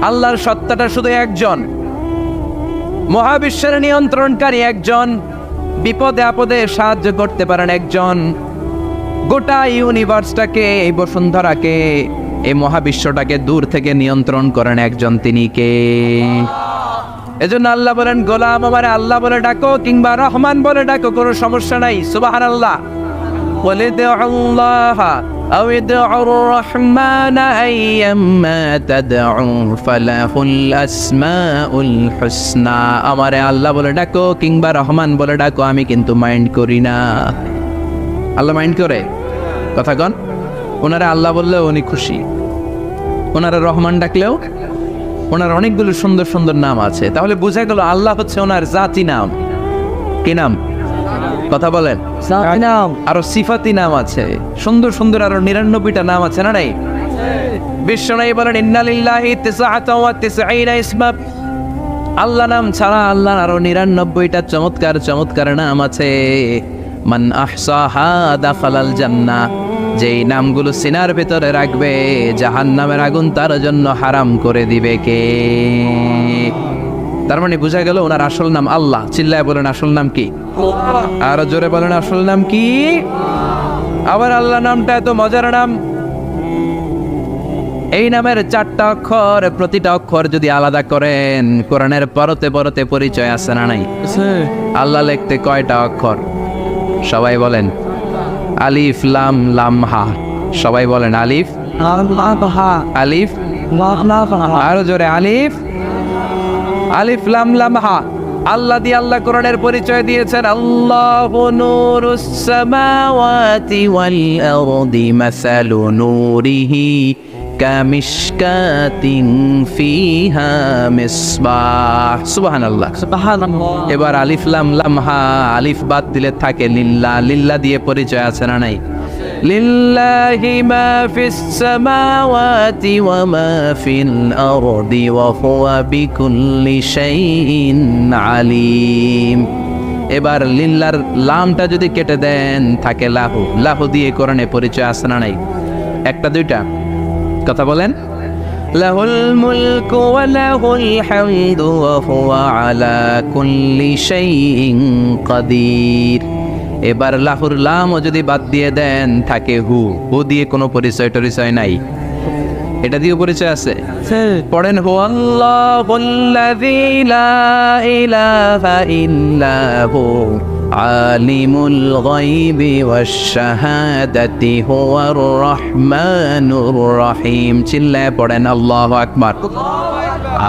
আল্লাহর সত্তাটা শুধু একজন, মহাবিশ্বের নিয়ন্ত্রণকারী একজন, বিপদে আপদে সাহায্য করতে পারেন একজন, গোটা ইউনিভার্সটাকে, এই বসুন্ধরাকে, এই মহাবিশ্বটাকে দূর থেকে নিয়ন্ত্রণ করেন একজন, তিনি কে? এজন্য আল্লাহ বলেন গোলাম আমারে আল্লাহ বলে ডাকো কিংবা রহমান বলে ডাকো, কোনো সমস্যা নাই। সুবহানাল্লাহ। বলে আল্লাহ আও ইদউর রহমান আইয়াম্মা তাদউ ফালাহুল আসমাউল হুসনা। আমারে আল্লাহ বলে ডাকো কিংবা রহমান বলে ডাকো, আমি কিন্তু মাইন্ড করি না। আল্লাহ মাইন্ড করে? কথা কন। ওনারা আল্লাহ বললেও উনি খুশি, ওনারা রহমান ডাকলেও ওনার অনেকগুলো সুন্দর সুন্দর নাম আছে। তাহলে বোঝা গেল আল্লাহ হচ্ছে ওনার জাতি নাম। কি নাম? কথা বলেন। আরো সিফাতি নাম আছে, সুন্দর সুন্দর আরো 99টা নাম আছে না নাই? বিশ্বনবী বলেন ইন্না লিল্লাহি 99 ইসমা। আল্লাহ নাম ছাড়া আল্লাহর আরো 99টা চমৎকার চমৎকার নাম আছে। মান আহসাহা দাখালাল জান্নাহ। যেই নামগুলো সিনার ভেতরে রাখবে জাহান্নামের আগুন তার জন্য হারাম করে দিবে কে? তার মানে বোঝা গেল ওনার আসল নাম আল্লাহ। চিল্লায় বলেন আসল নাম কি? আর জোরে বলেন আসল নাম কি? আবার আল্লাহ নামটা এত মজার নাম, এই নামের 4টা অক্ষর, প্রতিটা অক্ষর যদি আলাদা করেন কোরআনের পরতে পরতে পরিচয় আছে না নাই? আল্লাহ লিখতে কয়টা অক্ষর? সবাই বলেন। আলিফ লাম লাম হা। সবাই বলেন আলিফ আলিফ। আরো জোরে আলিফ আলিফ লাম লাম হা। আল্লাহ দিয়ে আল্লাহ কোরআনের পরিচয় দিয়েছেন আল্লাহু নূরুস সামাওয়াতি ওয়াল আরদি মাসালু নূরিহি কামিশকাতিন ফিহা মিসবাহ। সুবহানাল্লাহ। এবার আলিফ লাম লাম হা, আলিফ বাদ দিলে থাকে লিল্লাহ। লিল্লাহ দিয়ে পরিচয় আছে না নাই? লিল্লাহি মা ফিস সামাওয়াতি ওয়া মা ফিল আরদি ওয়া হুয়া বিকুল্লি শাইইন আলিম। এবার লিল্লার লামটা যদি কেটে দেন থাকে লাহু। লাহু দিয়ে কোরআনে পরিচয় আছে না নাই? একটা দুইটা? কথা বলেন। লাহুল মুলকু ওয়া লাহুল হামদু ওয়া হুয়া আলা কুল্লি শাইইন কাদির। এবার লাহুর লামও যদি বাদ দিয়ে দেন থাকে হু। হু দিয়ে কোনো পরিচয় টরিচয় নাই, এটা দিয়ে পরিচয় আছে? পড়েন হুয়াল্লাহুল্লাযী লা ইলাহা ইল্লা হু আলিমুল গায়বি ওয়াশ শাহাদাতি হুয়ার রহমানুর রহিম। চিল্লায়ে পড়েন আল্লাহু আকবার,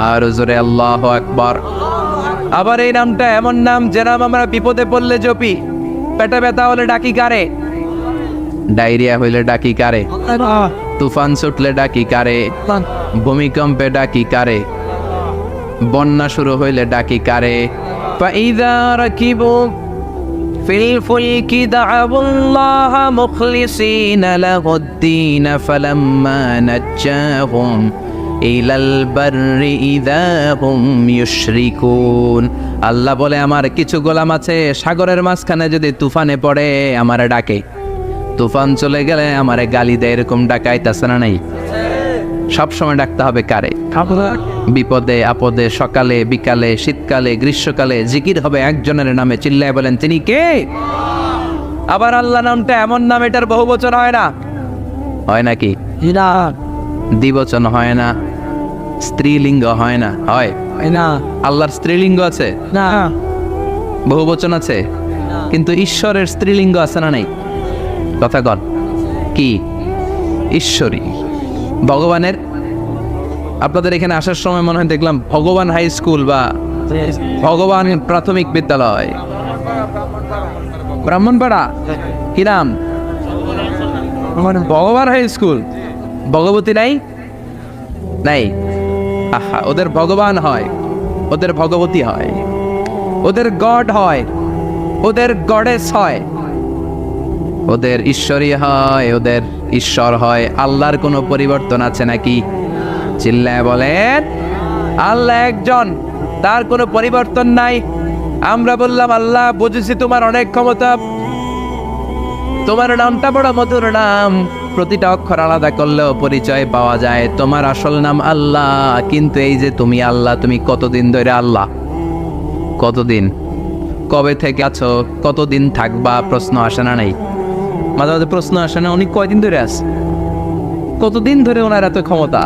আর জোরে আল্লাহু আকবার। আবার এই নামটা এমন নাম যে নাম আমরা বিপদে পড়লে জপি। পেটে ব্যথা হলে ডাকি কারে? ডায়রিয়া হইলে ডাকি কারে? তুফান ছুটলে ডাকি কারে? ভূমিকম্পে ডাকি কারে? বন্যা শুরু হইলে ডাকি কারে? ফাইযা রাকিবু ফিল ফুলকি দা'আবুল্লাহা মুখলিসিনা লাহুদ-দীন ফালাম্মা নাজ্জাহুম ইলাল বাররি ইযা হুম ইউশরিকুন। আল্লাহ বলে আমার কিছু গোলাম আছে সাগরের মাঝখানে যদি তুফানে পড়ে আমারে ডাকে, তুফান চলে গেলে আমারে গালি দেয়। এরকম ডাকাইতাছে না নাই? সব সময় ডাকতে হবে কারে? বিপদে আপদে, সকালে বিকালে, শীতকালে গ্রীষ্মকালে জিকির হবে একজনের নামে। চিল্লায় বলেন তিনি কে? আবার আল্লাহ নামটা এমন নাম এটার বহুবচন হয় না, হয় নাকি? দ্বিবচন হয় না, স্ত্রীলিঙ্গ হয় না, হয় না? আল্লাহর স্ত্রীলিঙ্গ আছে না, বহুবচন আছে, কিন্তু ঈশ্বরের স্ত্রীলিঙ্গ আছে না নাই? কথা কন কি? ঈশ্বরী। ভগবানের, আপনাদের এখানে আসার সময় মনে হয় দেখলাম ভগবান হাই স্কুল বা ভগবান প্রাথমিক বিদ্যালয়, ব্রাহ্মণপাড়া। কি নাম? ভগবান হাই স্কুল। ভগবতী নাই? নাই। আহা, ওদের ভগবান হয়, ওদের ভগবতী হয়, ওদের গড হয়, ওদের গডেস হয়, ওদের ঈশ্বরী হয়, ওদের ঈশ্বর হয়। আল্লাহর কোনো পরিবর্তন আছে নাকি? চিল্লায় বলেন আল্লাহ একজন, তার কোনো পরিবর্তন নাই। আমরা বললাম আল্লাহ বুঝেছি তোমার অনেক ক্ষমতা, তোমার নামটা বড় মধুর নাম, প্রতিটা অক্ষর আলাদা করলেও পরিচয় পাওয়া যায়। তোমার আসল নাম আল্লাহ, কিন্তু এই যে তুমি আল্লাহ, তুমি কতদিন ধরে আল্লাহ? কতদিন? কবে থেকে আছো? কতদিন থাকবা? প্রশ্ন আসে না নাই? মাঝে মাঝে প্রশ্ন আসে না, উনি কয়দিন ধরে আছে? কতদিন ধরে ওনার এত ক্ষমতা?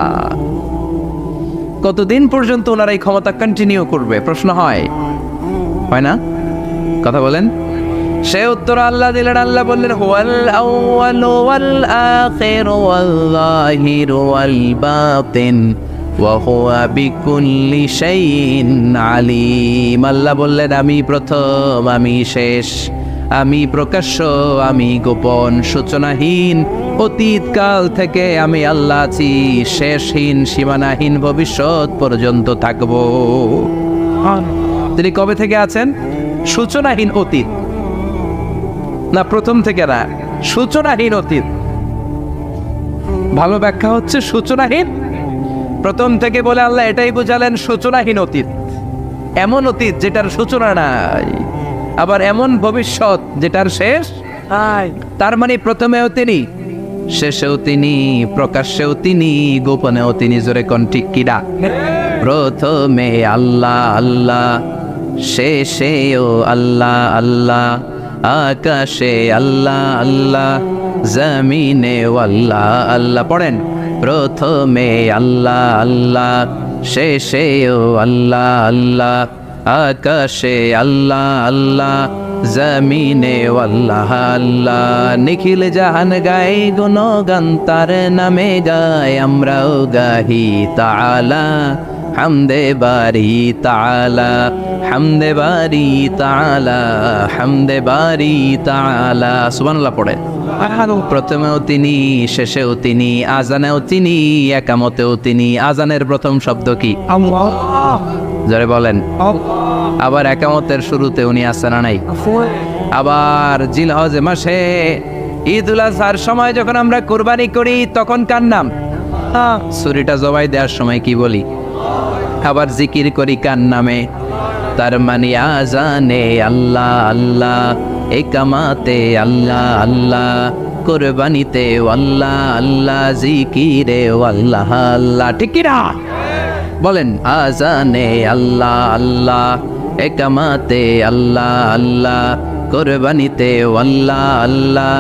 কতদিন পর্যন্ত ওনার এই ক্ষমতা কন্টিনিউ করবে? প্রশ্ন হয় না? কথা বলেন। সে উত্তর আল্লাহ দিলেন। আল্লাহ বললেন হুয়াল আউয়ালু ওয়াল আখিরু ওয়াল যাহিরু ওয়াল বাতিন ওয়া হুয়া বিকুল্লি শাইইন আলিম। আল্লাহ বললেন আমি প্রথম, আমি শেষ, আমি প্রকাশ্য, আমি গোপন, সূচনাহীন। অতীতকাল থেকে আমি আল্লাহ আছি, শেষহীন, সীমানাহীন, ভবিষ্যৎ পর্যন্ত থাকব। তিনি কবে থেকে আছেন? সূচনাহীন অতীত না, প্রথম থেকে না, সূচনাহীন অতীত। ভালো ব্যাখ্যা হচ্ছে সূচনাহীন। প্রথম থেকে বলে আল্লাহ এটাই বুঝালেন সূচনাহীন অতীত, এমন অতীত যেটার সূচনা নাই, আবার এমন ভবিষ্যৎ যেটার শেষ নাই। তার মানে প্রথমেও তিনি, শেষেও তিনি, প্রকাশ্যেও তিনি, গোপনেও তিনি। জোরে কোন ঠিক কিনা? প্রথমে আল্লাহ আল্লাহ, শেষেও আল্লাহ আল্লাহ, আকাশে আল্লাহ আল্লাহ, জমিনে আল্লাহ আল্লাহ। পড়েন প্রথমে আল্লাহ আল্লাহ, শেষেও আল্লাহ আল্লাহ, আকাশে আল্লাহ আল্লাহ, জমিনে আল্লাহ আল্লাহ। নিখিল জাহান গাই গুণগান তার নামে গায়, আমরাও গাহি তাআলা হামদে বারি তাআলা, হামদে বারি তাআলা, হামদে বারি তাআলা। সুবহানাল্লাহ পড়ে। প্রথমেও তিনি, শেষেও তিনি, আজানেও তিনি, একামতেও তিনি। আজানের প্রথম শব্দ কি? আল্লাহ। জোরে বলেন। আবার একামতের শুরুতে উনি আছেন না নাই? আবার জিলহজ মাসে ঈদুল আজহার সময় যখন আমরা কুরবানি করি তখন কার নাম? ছুরিটা জবাই দেওয়ার সময় কি বলি? আবার জিকির করি কার নামে? তার মানে আজানে আল্লাহ আল্লাহ, একামাতে আল্লাহ আল্লাহ, কুরবানিতে আল্লাহ আল্লাহ, জিকিরে আল্লাহ আল্লাহ। ঠিক কি না? বলেন আজানে আল্লাহ আল্লাহ, একামাতে আল্লাহ আল্লাহ, কুরবানিতে আল্লাহ আল্লাহ,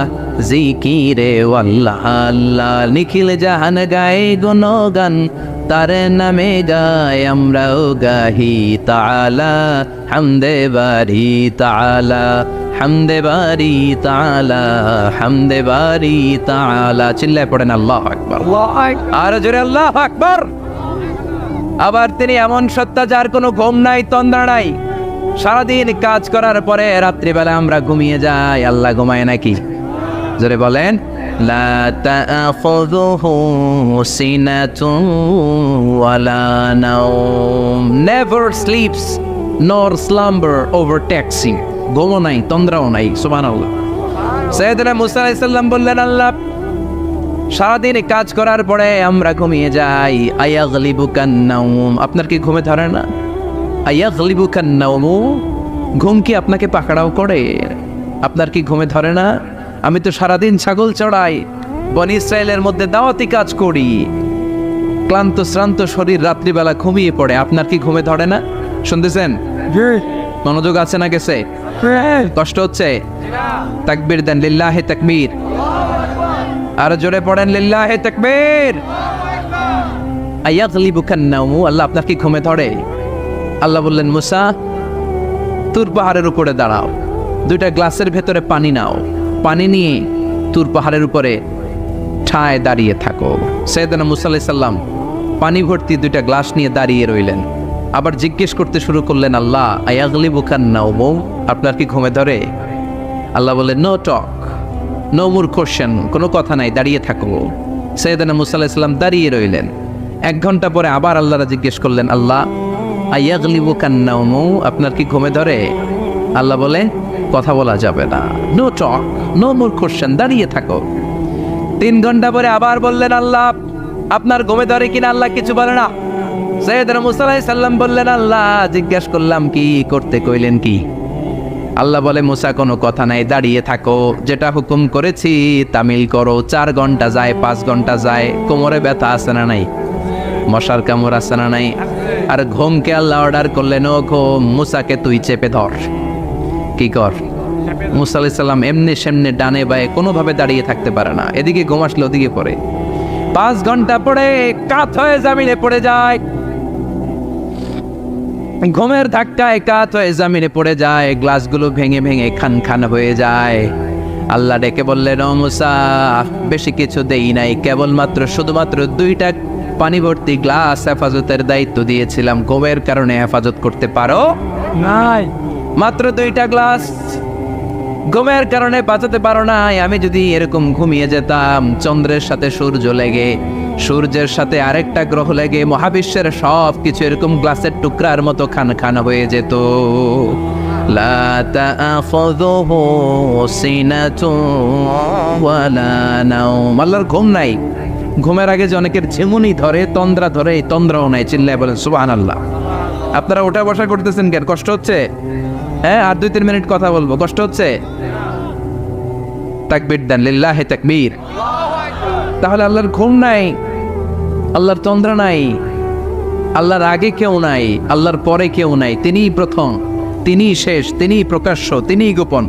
জিকিরে আল্লাহ আল্লাহ। নিখিল জাহান গায়ে গুণগান তার নামে গায় আমরাও গাহি তাআলা হামদে বারি তাআলা হামদে বারি তাআলা হামদে বারি তাআলা। চিল্লায় পড়েন আল্লাহু আকবার, আর জোরে আল্লাহু আকবার। আবার তিনি এমন সত্তা যার কোনো ঘুম নাই, তন্দ্রা নাই। সারাদিন কাজ করার পরে রাত্রিবেলা আমরা ঘুমিয়ে যাই, আল্লাহ ঘুমায় নাকি? জোরে বলেন। লা তাআখুযুহু সিনাতুন ওয়ালা নাওম, নেভার স্লিপস নর স্লাম্বার ওভারটেকস হিম। ঘুমও নাই, তন্দ্রাও নাই। সুবহানাল্লাহ। সাইয়েদনা মুসা আলাইহিস সালাম বললেন, আল্লাহ সারাদিন কাজ করার পরে আমরা ঘুমিয়ে যাই, আয়াগলিবুকান নাওম, আপনার কি ঘুমে ধরে না? আয়াগলিবুকান নাওম, ঘুম কি আপনাকে পাকড়াও করে? আপনার কি ঘুমে ধরে না? আমি তো সারাদিন ছাগল চড়াই, বনি ইসরায়েলের মধ্যে দাওয়াতি কাজ করি, ক্লান্ত শ্রান্ত শরীর রাত্রিবেলা ঘুমিয়ে পড়ে, আপনার কি ঘুমে ধরে না? শুনতেছেন? মনোযোগ আছে না গেছে? কষ্ট হচ্ছে? তাকবীর দেন, লিল্লাহি তাকবীর। আর জোরে পড়েন, লিল্লাহি তাকবীর। আয়াগলিবুকান নাওম, আল্লাহ আপনার কি ঘুমে ধরে? আল্লাহ বললেন, মুসা তুর পাহাড়ের উপরে দাঁড়াও, দুইটা গ্লাসের ভেতরে পানি নাও, পানি নিয়ে তুর পাহাড়ের উপরে ঠায় দাঁড়িয়ে থাকো। সাইয়েদনা মুসা আলাইহিস সালাম পানি ভর্তি দুইটা গ্লাস নিয়ে দাঁড়িয়ে রইলেন। আবার জিজ্ঞেস করতে শুরু করলেন, আল্লাহ আয়াগলিবুকান নাওম, আপনার কি ঘুমে ধরে? আল্লাহ বললেন, no talk, no more question, কোনো কথা নাই, দাঁড়িয়ে থাকো। সাইয়েদনা মুসা আলাইহিস সালাম দাঁড়িয়ে রইলেন। 1 ঘন্টা পরে আবার আল্লাহরা জিজ্ঞেস করলেন, আল্লাহ আয়াগলিবুকান নাওম, আপনার কি ঘুমে ধরে? আল্লাহ বলে, কথা বলা যাবে না, no talk, no more question, দাঁড়িয়ে থাকো। 3 ঘন্টা পরে আবার বললেন, আল্লাহ আপনার ঘুমে ধরে কিনা? আল্লাহ কিছু বলে না। সাইয়েদনা মুসা আলাইহিস সালাম বললেন, আল্লাহ জিজ্ঞেস করলাম কি করতে কইলেন কি? আল্লাহ বলে, মুসা কোনো কথা নাই, দাঁড়িয়ে থাকো, যেটা হুকুম করেছি তামিল করো। 4 ঘন্টা যায়, 5 ঘন্টা যায়, কোমরে ব্যথা আছে না নাই? মশার কামড় আছে না নাই? আর ঘুমকে আল্লাহ অর্ডার করলেন, ও ঘুম, মুসাকে তুই চেপে ধর। কি কর? মুসা আলাইহিস সালাম এমনি সেমনে ডানে বায়ে কোনোভাবে দাঁড়িয়ে থাকতে পারে না, এদিকে ঘুম আসলে ওদিকে পড়ে। 5 ঘন্টা পরে কাত হয়ে জমিনে পড়ে যায়, ঘুমের ধাক্কায় কাত হয়ে জমিনে পড়ে যায়, গ্লাসগুলো ভেঙে ভেঙে খান খান হয়ে যায়। আল্লাহ ডেকে বললেন, ও মুসা বেশি কিছু দেই নাই, কেবলমাত্র শুধুমাত্র 2টা পানি ভর্তি গ্লাস হেফাজতের দায়িত্ব দিয়েছিলাম, ঘুমের কারণে হেফাজত করতে পারো নাই, মাত্র 2টা গ্লাস, ঘুমের কারণে বাঁচাতে পারো নাই। আমি যদি এরকম ঘুমিয়ে যেতাম, চন্দ্রের সাথে সূর্য লেগে, সূর্যের সাথে আরেকটা গ্রহ লেগে মহাবিশ্বের সব কিছু এরকম গ্লাসের টুকরার মতো খান খান হয়ে যেত। লা তাআখুযুহু সিনাতুন ওয়ালা নাওম, আল্লাহর ঘুম নাই। ঘুমের আগে যে অনেকের ঝিমুনি ধরে, তন্দ্রা ধরে, এই তন্দ্রাও নাই। চিল্লায় বলেন সুবহানাল্লাহ। আপনারা ওঠা বসা করতেছেন কেন? কষ্ট হচ্ছে? হ্যাঁ, আর 2-3 মিনিট কথা বলবো, কষ্ট হচ্ছে? তাকবীর দেন, লিল্লাহি তাকবীর। তাহলে আল্লাহর ঘুম নাই, আল্লাহর তন্দ্রা নাই, আল্লাহর আগে কেউ নাই, আল্লাহর পরে কেউ নাই, তিনিই প্রথম, তিনিই শেষ, তিনিই প্রকাশ্য, তিনিই গোপন।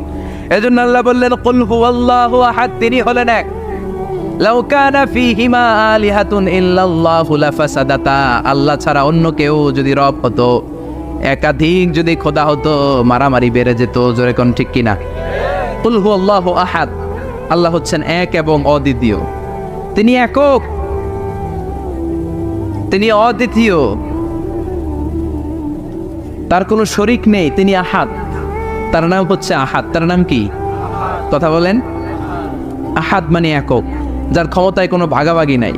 এজন্য আল্লাহ বললেন, কুল হুয়াল্লাহু আহাদ, তিনি হলেন এক। লাউ কানা ফীহিমা আলিহাতুন ইল্লাল্লাহু লাফাসাদাতা, আল্লাহ ছাড়া অন্য কেউ যদি রব হতো, একাধিক যদি খোদা হতো, মারামারি বেড়ে যেত। জোরে কোন ঠিক কিনা? কুল হুয়াল্লাহু আহাদ, আল্লাহ হচ্ছেন এক এবং অদ্বিতীয়, তিনি একক, তিনি অদ্বিতীয়, তার কোনো শরীক নেই, তিনি আহাদ, তার নাম হচ্ছে আহাদ। তার নাম কি? কথা বলেন। আহাদ মানে একক, যার ক্ষমতায় কোনো ভাগাভাগি নাই।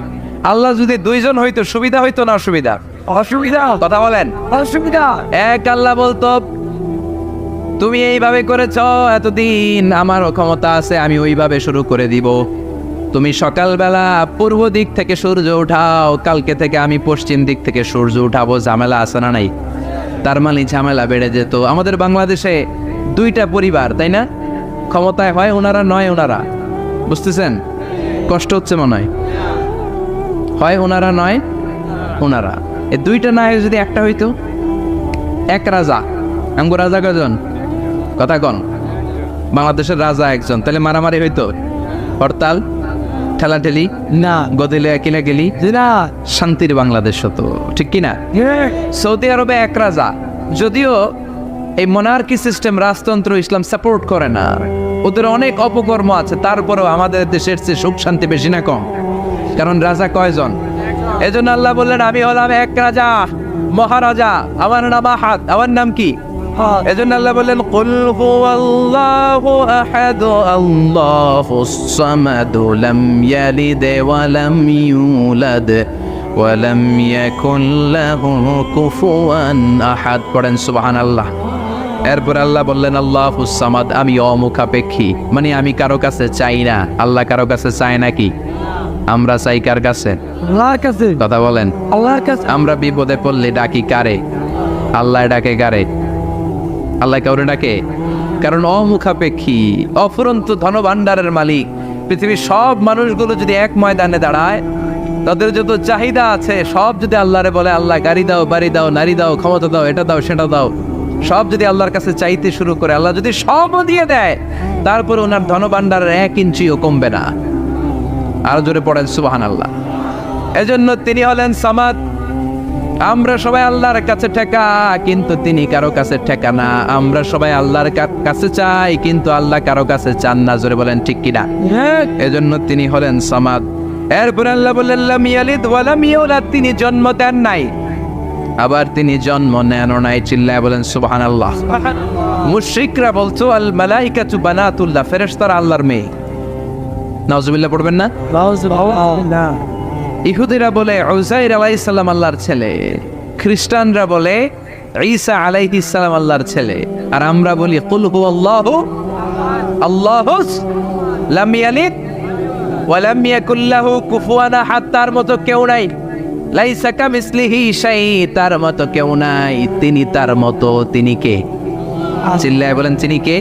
আল্লাহ যদি 2 জন হইতো সুবিধা হইতো না অসুবিধা? অসুবিধা। কথা বলেন। অসুবিধা। এক আল্লাহ বলতো, তুমি এইভাবে করেছ এতদিন, আমারও ক্ষমতা আছে, আমি ওইভাবে শুরু করে দিব। তুমি সকালবেলা পূর্ব দিক থেকে সূর্য উঠাও, কালকে থেকে আমি পশ্চিম দিক থেকে সূর্য উঠাবো। ঝামেলা আছে না নাই? তার মানে ঝামেলা বেড়ে যেত। আমাদের বাংলাদেশে 2টা পরিবার, তাই না? ক্ষমতায় হয় ওনারা, নয় ওনারা। বুঝতেছেন? কষ্ট হচ্ছে মনে হয়। হয় ওনারা, নয় ওনারা। এই 2টা না হয়ে যদি একটা হইতো, এক রাজা, আমগো রাজা কজন? কথা কন। বাংলাদেশের রাজা একজন, তাহলে মারামারি হইতো, হরতাল, ঠেলাঠেলি না গদিলে কিনা গেলি না শান্তির বাংলাদেশ হতো, ঠিক কিনা? সৌদি আরবে এক রাজা, যদিও এই মনার্কি সিস্টেম রাজতন্ত্র ইসলাম সাপোর্ট করে না, ওদের অনেক অপকর্ম আছে, তারপরেও আমাদের দেশের চেয়ে সুখ শান্তি বেশি না কম? কারণ রাজা কয়জন? এজন্য আল্লাহ বললেন আমি হলাম এক রাজা, মহারাজা, আমার নাম আহাদ। আমার নাম কি? এজন্য আল্লাহ বললেন কুল হুয়াল্লাহু আহাদ আল্লাহুস সামাদ লাম ইয়ালিদ ওয়া লাম ইউলাদ ওয়া লাম ইয়াকুল লাহু কুফুয়ান আহাদ। পড়েন সুবহানাল্লাহ। এরপর আল্লাহ বললেন আল্লাহুস সামাদ, আমি অমুখাপেক্ষী, মানে আমি কারো কাছে চাই না। আল্লাহ কারো কাছে চায় নাকি? আমরা চাই কার কাছে? আল্লাহর কাছে। কথা বলেন। আল্লাহর কাছে। আমরা বিপদে পড়লে ডাকি কারে? আল্লাহ ডাকে কারে? আল্লাহ কাউরে ডাকে? কারণ অমুখাপেক্ষী, অফুরন্ত ধনভাণ্ডারের মালিক। পৃথিবীর সব মানুষগুলো যদি এক ময়দানে দাঁড়ায়, তাদের যত চাহিদা আছে সব যদি আল্লাহরে বলে আল্লাহ গাড়ি দাও, বাড়ি দাও, নারী দাও, ক্ষমতা দাও, এটা দাও, সেটা দাও, সব যদি আল্লাহর কাছে চাইতে শুরু করে, আল্লাহ যদি সবও দিয়ে দেয়, তারপরে ওনার ধনভাণ্ডারের 1 ইঞ্চিও কমবে না। আরো জোরে পড়েন সুবহানাল্লাহ। এজন্য তিনি হলেন সামাদ। আমরা সবাই আল্লাহর কাছে ঠেকা, কিন্তু তিনি কারো কাছে ঠেকা না। আমরা সবাই আল্লাহর কাছে চাই, কিন্তু আল্লাহ কারো কাছে চান না। জোরে বলেন ঠিক কিনা? এজন্য তিনি হলেন সামাদ। এরপর আল্লাহ বললেন লাম ইয়ালিদ ওয়া লাম ইউলাদ, তিনি জন্ম দেন নাই, আবার তিনি জন্ম নেনও নাই। চিল্লায় বলেন সুবহানাল্লাহ। মুশরিকরা বলতো আল মালাইকাতু বানাতুল্লাহ, ফেরেশতারা আল্লাহর মেয়ে। নাউজুবিল্লাহ পড়বেন না? না ইহুদিরা বলে উযাইর আলাইহিস সালাম আল্লাহর ছেলে, খ্রিস্টানরা বলে ঈসা আলাইহিস সালাম আল্লাহর ছেলে, আর আমরা বলি কুল হুয়াল্লাহু আল্লাহুস লাম ইয়ালিদ ওয়া লাম ইয়াকুল লাহু কুফুয়ান আহাদ। তার মতো কেউ নাই। লাইসা কামিসলিহি শাই, তার মতো কেউ নাই। তিনি তার মতো, তিনি কে? চিল্লায় বলেন তিনি কে?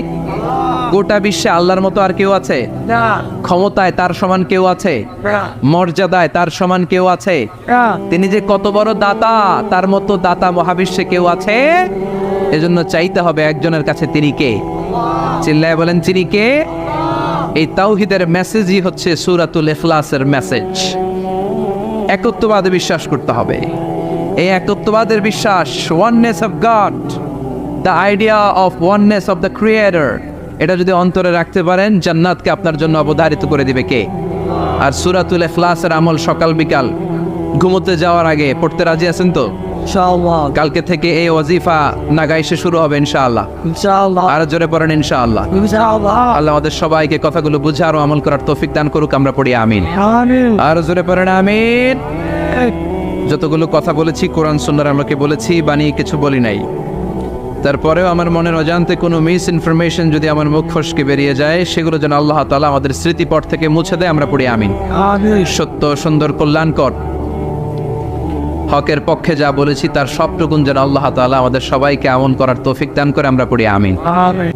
গোটা বিশ্বে আল্লাহর মতো আর কেউ আছে? না ক্ষমতায় তার সমান কেউ আছে? মর্যাদায় তার সমান কেউ আছে? তিনি যে কত বড় দাতা, তার মতো দাতা মহাবিশ্বে কেউ আছে? এজন্য চাইতে হবে একজনের কাছে, তিনি কে? চিল্লায় বলেন তিনি কে? এই তাওহীদের মেসেজই হচ্ছে সূরাতুল ইখলাসের মেসেজ। একত্ববাদে বিশ্বাস করতে হবে। এই একত্ববাদের বিশ্বাস, oneness of god, the idea of oneness of the creator, এটা যদি অন্তরে রাখতে পারেন, জান্নাতকে আপনার জন্য অবধারিত করে দিবে কে? আর সূরাতুল ইখলাসের আমল সকাল বিকাল ঘুমোতে যাওয়ার আগে পড়তে রাজি আছেন তো? ইনশাআল্লাহ। কালকে থেকে এই ওয়াজিফা নাগাইশে শুরু হবে ইনশাআল্লাহ। ইনশাআল্লাহ। আর জোরে পড়েন ইনশাআল্লাহ। ইনশাআল্লাহ। আল্লাহ আমাদের সবাইকে কথাগুলো বুঝে আর আমল করার তৌফিক দান করুক। আমরা পড়ি আমিন। আমিন। আর জোরে পড়েন আমিন। যতগুলো কথা বলেছি কোরআন সুন্নাহর আলোকে বলেছি, বানিয়ে কিছু বলি নাই। তারপরেও আমার মনের অজান্তে কোনো মিস ইনফরমেশন যদি আমার মুখ ফসকে বেরিয়ে যায়, সেগুলো যেন আল্লাহ তাআলা আমাদের স্মৃতিপট থেকে মুছে দেয়। আমরা পড়ি আমিন। আমিন। সত্য, সুন্দর, কল্যাণকর, হকের পক্ষে যা বলেছি তার সবটুকুন যেন আল্লাহ তাআলা আমাদের সবাইকে আমল করার তৌফিক দান করে। আমরা পড়ি আমিন। আমিন।